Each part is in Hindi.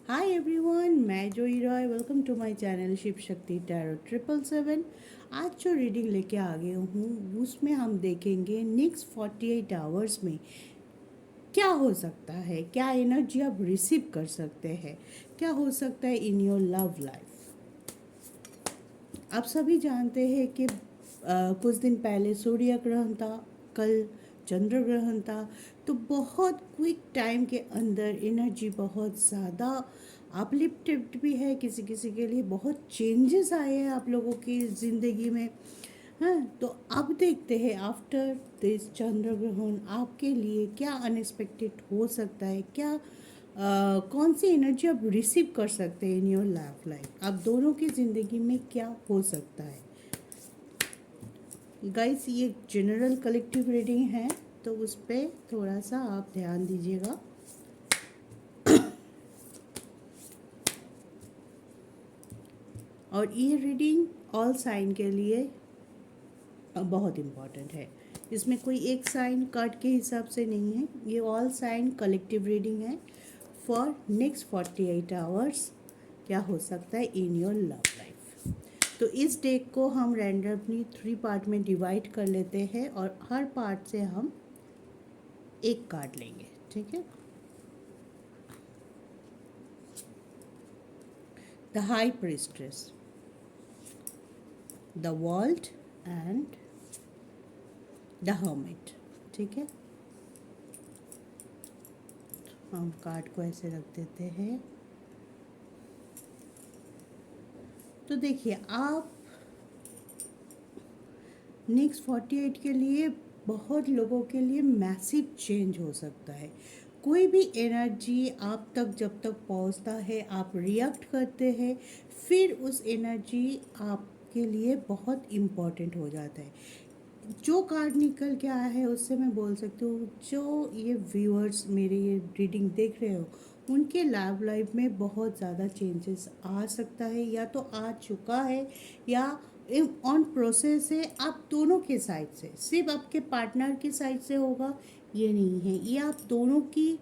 हाय एवरीवन, मैं Joy Roy. Welcome to my channel Shiv Shakti tarot 777। आज जो रीडिंग लेके आ गई हूँ उसमें हम देखेंगे नेक्स्ट 48 आवर्स में क्या हो सकता है, क्या एनर्जी आप रिसीव कर सकते हैं, क्या हो सकता है इन योर लव लाइफ। आप सभी जानते हैं कि कुछ दिन पहले सूर्य ग्रहण था, कल चंद्र ग्रहण था। तो बहुत क्विक टाइम के अंदर एनर्जी बहुत ज़्यादा अपलिफ्टेड भी है, किसी किसी के लिए बहुत चेंजेस आए हैं आप लोगों की ज़िंदगी में। हाँ, तो अब देखते हैं आफ्टर दिस चंद्र ग्रहण आपके लिए क्या अनएक्सपेक्टेड हो सकता है, क्या कौन सी एनर्जी आप रिसीव कर सकते हैं इन योर लाइफ। आप दोनों की ज़िंदगी में क्या हो सकता है। गाइस, ये जनरल कलेक्टिव रीडिंग है, तो उस पर थोड़ा सा आप ध्यान दीजिएगा। और ये रीडिंग ऑल साइन के लिए बहुत इम्पॉर्टेंट है। इसमें कोई एक साइन कार्ड के हिसाब से नहीं है, ये ऑल साइन कलेक्टिव रीडिंग है फॉर नेक्स्ट 48 आवर्स। क्या हो सकता है इन योर लव लाइफ। तो इस डेक को हम रैंडमली 3 पार्ट में डिवाइड कर लेते हैं और हर पार्ट से हम एक कार्ड लेंगे, ठीक है। The high prestress, the world and the hermit, ठीक है। हम कार्ड को ऐसे रख देते हैं। तो देखिए, आप नेक्स्ट 48 के लिए बहुत लोगों के लिए मैसिव चेंज हो सकता है। कोई भी एनर्जी आप तक जब तक पहुंचता है आप रिएक्ट करते हैं, फिर उस एनर्जी आपके लिए बहुत इम्पोर्टेंट हो जाता है। जो कार्ड निकल के आया है उससे मैं बोल सकती हूँ, जो ये व्यूअर्स मेरे ये रीडिंग देख रहे हो उनके लव लाइफ में बहुत ज़्यादा चेंजेस आ सकता है, या तो आ चुका है या ऑन प्रोसेस है। आप दोनों के साइड से, सिर्फ आपके पार्टनर के साइड से होगा ये नहीं है, ये आप दोनों की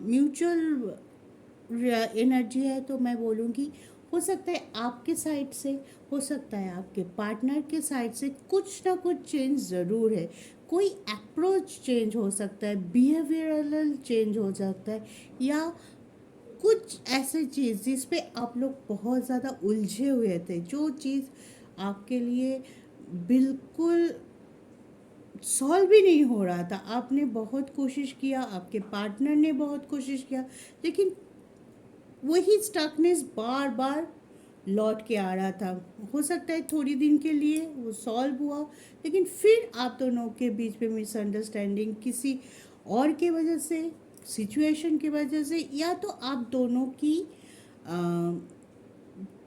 म्यूचुअल एनर्जी है। तो मैं बोलूँगी हो सकता है आपके साइड से, हो सकता है आपके पार्टनर के साइड से कुछ ना कुछ चेंज ज़रूर है। कोई अप्रोच चेंज हो सकता है, बिहेवियरल चेंज हो सकता है, या कुछ ऐसे चीज़ जिस पे आप लोग बहुत ज़्यादा उलझे हुए थे, जो चीज़ आपके लिए बिल्कुल सॉल्व भी नहीं हो रहा था। आपने बहुत कोशिश किया, आपके पार्टनर ने बहुत कोशिश किया, लेकिन वही स्टकनेस बार बार लौट के आ रहा था। हो सकता है थोड़ी दिन के लिए वो सॉल्व हुआ, लेकिन फिर आप दोनों के बीच में मिसअंडरस्टैंडिंग किसी और की वजह से, सिचुएशन की वजह से, या तो आप दोनों की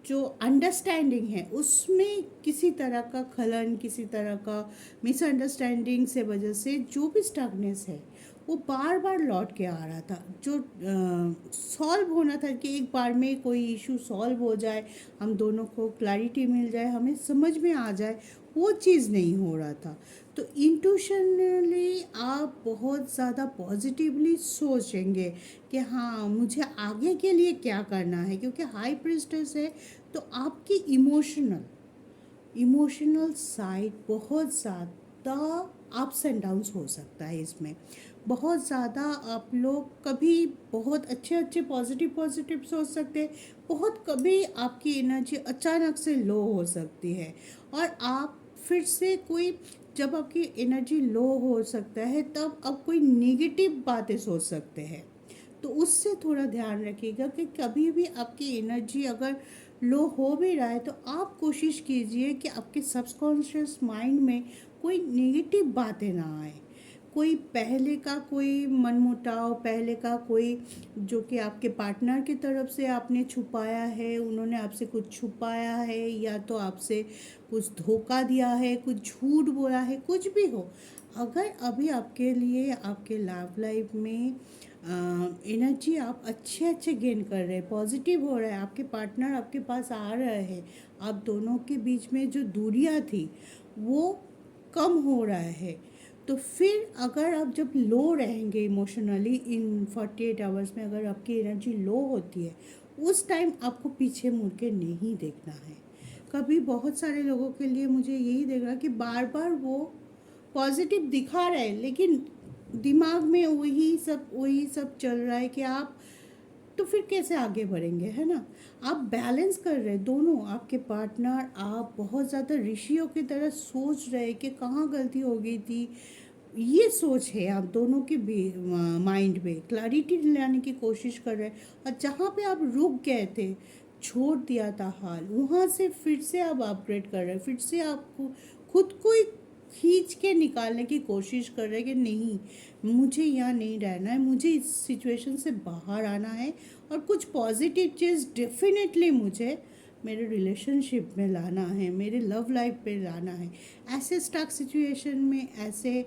जो अंडरस्टैंडिंग है उसमें किसी तरह का खलन, किसी तरह का मिसअंडरस्टैंडिंग से वजह से जो भी स्टकनेस है वो बार बार लौट के आ रहा था। जो सॉल्व होना था कि एक बार में कोई इशू सॉल्व हो जाए, हम दोनों को क्लैरिटी मिल जाए, हमें समझ में आ जाए, वो चीज़ नहीं हो रहा था। तो इंट्यूशनली आप बहुत ज़्यादा पॉजिटिवली सोचेंगे कि हाँ, मुझे आगे के लिए क्या करना है, क्योंकि हाई प्रिस्टेस है। तो आपकी इमोशनल साइड बहुत ज़्यादा अप्स एंड डाउन्स हो सकता है। इसमें बहुत ज़्यादा आप लोग कभी बहुत अच्छे अच्छे पॉजिटिव पॉजिटिव सोच सकते हैं, बहुत कभी आपकी एनर्जी अचानक से लो हो सकती है, और आप फिर से कोई, जब आपकी एनर्जी लो हो सकता है तब आप कोई नेगेटिव बातें सोच सकते हैं। तो उससे थोड़ा ध्यान रखिएगा कि कभी भी आपकी एनर्जी अगर लो हो भी रहा है तो आप कोशिश कीजिए कि आपके सबकॉन्शियस माइंड में कोई नेगेटिव बातें ना आए। कोई पहले का कोई मनमुटाव, पहले का कोई जो कि आपके पार्टनर की तरफ से आपने छुपाया है, उन्होंने आपसे कुछ छुपाया है, या तो आपसे कुछ धोखा दिया है, कुछ झूठ बोला है, कुछ भी हो, अगर अभी आपके लिए आपके लव लाइफ में एनर्जी आप अच्छे अच्छे गेन कर रहे हैं, पॉजिटिव हो रहा है, आपके पार्टनर आपके पास आ रहे हैं, आप दोनों के बीच में जो दूरियां थी वो कम हो रहा है, तो फिर अगर आप जब लो रहेंगे इमोशनली इन 48 आवर्स में, अगर आपकी एनर्जी लो होती है, उस टाइम आपको पीछे मुड़ के नहीं देखना है कभी। बहुत सारे लोगों के लिए मुझे यही देख रहा कि बार बार वो पॉजिटिव दिखा रहे हैं, लेकिन दिमाग में वही सब चल रहा है कि आप, तो फिर कैसे आगे बढ़ेंगे, है ना। आप बैलेंस कर रहे हैं दोनों, आपके पार्टनर, आप बहुत ज़्यादा ऋषियों की तरह सोच रहे कि कहाँ गलती हो गई थी, ये सोच है आप दोनों के माइंड में, क्लैरिटी लाने की कोशिश कर रहे हैं। और जहाँ पे आप रुक गए थे, छोड़ दिया था हाल, वहाँ से फिर से आप अपग्रेड कर रहे हैं, फिर से आपको खुद को ही खींच के निकालने की कोशिश कर रहे हैं कि नहीं, मुझे यहाँ नहीं रहना है, मुझे इस सिचुएशन से बाहर आना है और कुछ पॉजिटिव चीज़ डेफिनेटली मुझे मेरे रिलेशनशिप में लाना है, मेरे लव लाइफ पे लाना है। ऐसे स्टक सिचुएशन में, ऐसे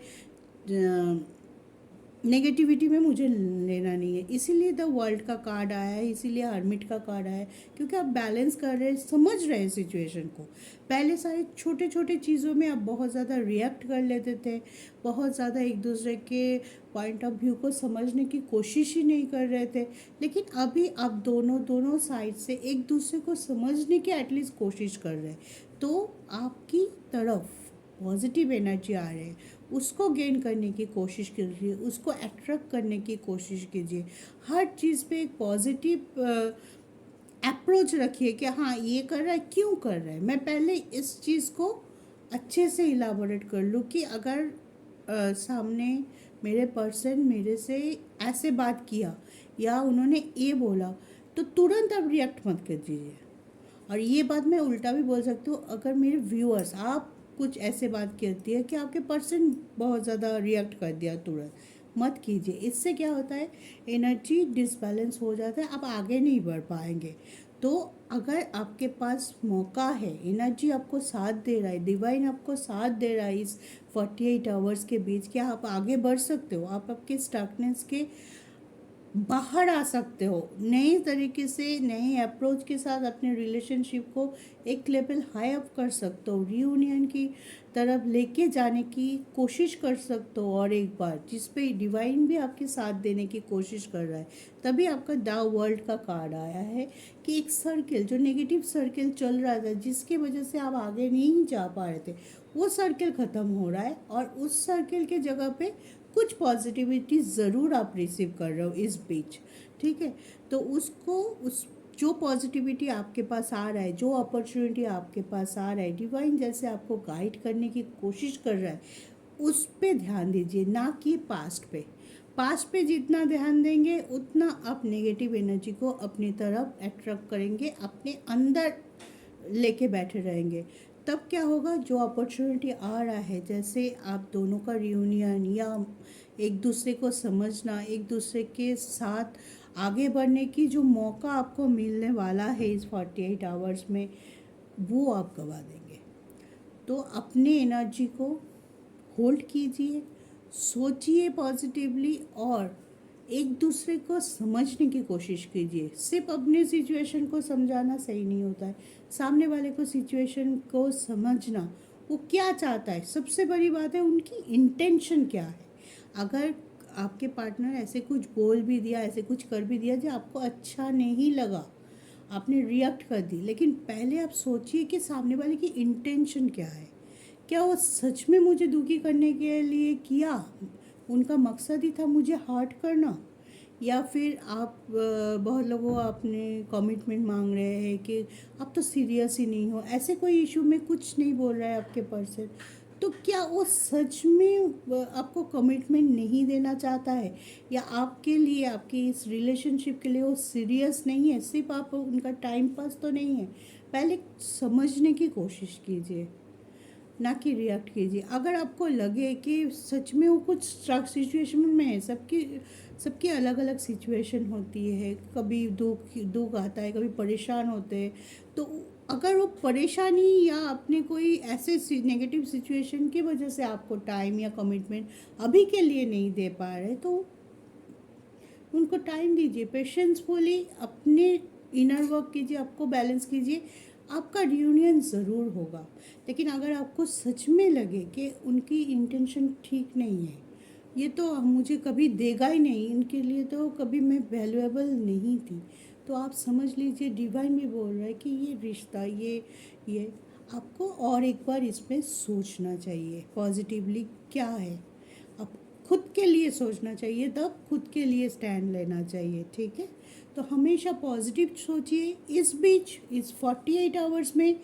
नेगेटिविटी में मुझे लेना नहीं है। इसीलिए द वर्ल्ड का कार्ड आया है, इसीलिए हर्मिट का कार्ड आया है, क्योंकि आप बैलेंस कर रहे हैं, समझ रहे हैं सिचुएशन को। पहले सारे छोटे छोटे चीज़ों में आप बहुत ज़्यादा रिएक्ट कर लेते थे, बहुत ज़्यादा एक दूसरे के पॉइंट ऑफ व्यू को समझने की कोशिश ही नहीं कर रहे थे। लेकिन अभी आप दोनों दोनों साइड से एक दूसरे को समझने की एटलीस्ट कोशिश कर रहे हैं, तो आपकी तरफ पॉजिटिव एनर्जी आ रही है, उसको गेन करने की कोशिश कीजिए, उसको अट्रैक्ट करने की कोशिश कीजिए। हर चीज़ पे एक पॉजिटिव अप्रोच रखिए कि हाँ, ये कर रहा है, क्यों कर रहा है, मैं पहले इस चीज़ को अच्छे से इलाबोरेट कर लूँ कि अगर सामने मेरे पर्सन मेरे से ऐसे बात किया या उन्होंने ये बोला, तो तुरंत आप रिएक्ट मत कर दीजिए। और ये बात मैं उल्टा भी बोल सकती हूँ, अगर मेरे व्यूअर्स, आप कुछ ऐसे बात करती है कि आपके पर्सन बहुत ज़्यादा रिएक्ट कर दिया, तुरंत मत कीजिए। इससे क्या होता है, एनर्जी डिसबैलेंस हो जाता है, आप आगे नहीं बढ़ पाएंगे। तो अगर आपके पास मौका है, एनर्जी आपको साथ दे रहा है, डिवाइन आपको साथ दे रहा है इस 48 आवर्स के बीच, क्या आप आगे बढ़ सकते हो, आप आपके स्टकनेस के बाहर आ सकते हो, नए तरीके से नए अप्रोच के साथ अपने रिलेशनशिप को एक लेवल हाई अप कर सकते हो, रीयूनियन की तरफ लेके जाने की कोशिश कर सकते हो। और एक बार जिस पे डिवाइन भी आपके साथ देने की कोशिश कर रहा है, तभी आपका द वर्ल्ड का कार्ड आया है कि एक सर्किल, जो नेगेटिव सर्किल चल रहा था, जिसकी वजह से आप आगे नहीं जा पा रहे थे, वो सर्किल ख़त्म हो रहा है और उस सर्किल के जगह पे कुछ पॉजिटिविटी ज़रूर आप रिसीव कर रहे हो इस बीच। ठीक है, तो उसको, उस जो पॉजिटिविटी आपके पास आ रहा है, जो अपॉर्चुनिटी आपके पास आ रहा है, डिवाइन जैसे आपको गाइड करने की कोशिश कर रहा है, उस पे ध्यान दीजिए, ना कि पास्ट पे। पास्ट पे जितना ध्यान देंगे उतना आप नेगेटिव एनर्जी को अपनी तरफ अट्रैक्ट करेंगे, अपने अंदर लेके बैठे रहेंगे। तब क्या होगा, जो अपॉर्चुनिटी आ रहा है, जैसे आप दोनों का रियूनियन या एक दूसरे को समझना, एक दूसरे के साथ आगे बढ़ने की जो मौका आपको मिलने वाला है इस 48 आवर्स में, वो आप गवा देंगे। तो अपने एनर्जी को होल्ड कीजिए, सोचिए पॉजिटिवली और एक दूसरे को समझने की कोशिश कीजिए। सिर्फ अपने सिचुएशन को समझाना सही नहीं होता है, सामने वाले को सिचुएशन को समझना, वो क्या चाहता है, सबसे बड़ी बात है उनकी इंटेंशन क्या है। अगर आपके पार्टनर ऐसे कुछ बोल भी दिया, ऐसे कुछ कर भी दिया जो आपको अच्छा नहीं लगा, आपने रिएक्ट कर दी, लेकिन पहले आप सोचिए कि सामने वाले की इंटेंशन क्या है, क्या वो सच में मुझे दुखी करने के लिए किया, उनका मकसद ही था मुझे हर्ट करना, या फिर आप बहुत लोगों अपने कमिटमेंट मांग रहे हैं कि आप तो सीरियस ही नहीं हो, ऐसे कोई इशू में कुछ नहीं बोल रहा है आपके पर्सन, तो क्या वो सच में आपको कमिटमेंट नहीं देना चाहता है, या आपके लिए, आपकी इस रिलेशनशिप के लिए वो सीरियस नहीं है, सिर्फ आप उनका टाइम पास तो नहीं है। पहले समझने की कोशिश कीजिए, ना कि रिएक्ट कीजिए। अगर आपको लगे कि सच में वो कुछ स्ट्रक सिचुएशन में है, सबकी सबकी अलग अलग सिचुएशन होती है, कभी दुख दुख आता है, कभी परेशान होते हैं, तो अगर वो परेशानी या अपने कोई ऐसे नेगेटिव सिचुएशन की वजह से आपको टाइम या कमिटमेंट अभी के लिए नहीं दे पा रहे, तो उनको टाइम दीजिए, पेशेंसफुली अपने इनर वर्क कीजिए, आपको बैलेंस कीजिए, आपका रियूनियन ज़रूर होगा। लेकिन अगर आपको सच में लगे कि उनकी इंटेंशन ठीक नहीं है, ये तो मुझे कभी देगा ही नहीं, इनके लिए तो कभी मैं वैल्यूएबल नहीं थी, तो आप समझ लीजिए डिवाइन भी बोल रहा है कि ये रिश्ता, ये आपको और एक बार इसमें सोचना चाहिए पॉजिटिवली क्या है। अब खुद के लिए सोचना चाहिए, तब खुद के लिए स्टैंड लेना चाहिए, ठीक है। तो हमेशा पॉजिटिव सोचिए। इस बीच इस 48 आवर्स में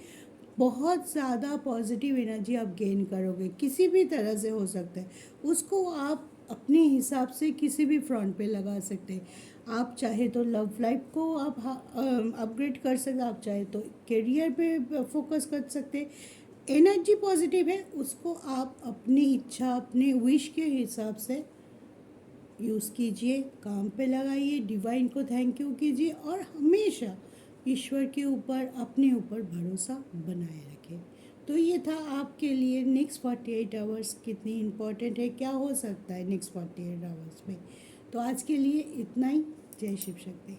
बहुत ज़्यादा पॉजिटिव एनर्जी आप गेन करोगे, किसी भी तरह से हो सकता है। उसको आप अपने हिसाब से किसी भी फ्रंट पे लगा सकते हैं। आप चाहे तो लव लाइफ को आप अपग्रेड कर सकते, आप चाहे तो करियर पे फोकस कर सकते। एनर्जी पॉजिटिव है, उसको आप अपनी इच्छा, अपने विश के हिसाब से यूज़ कीजिए, काम पे लगाइए, डिवाइन को थैंक यू कीजिए और हमेशा ईश्वर के ऊपर, अपने ऊपर भरोसा बनाए रखें। तो ये था आपके लिए नेक्स्ट 48 आवर्स कितनी इम्पोर्टेंट है, क्या हो सकता है नेक्स्ट 48 आवर्स में। तो आज के लिए इतना ही। जय शिव शक्ति।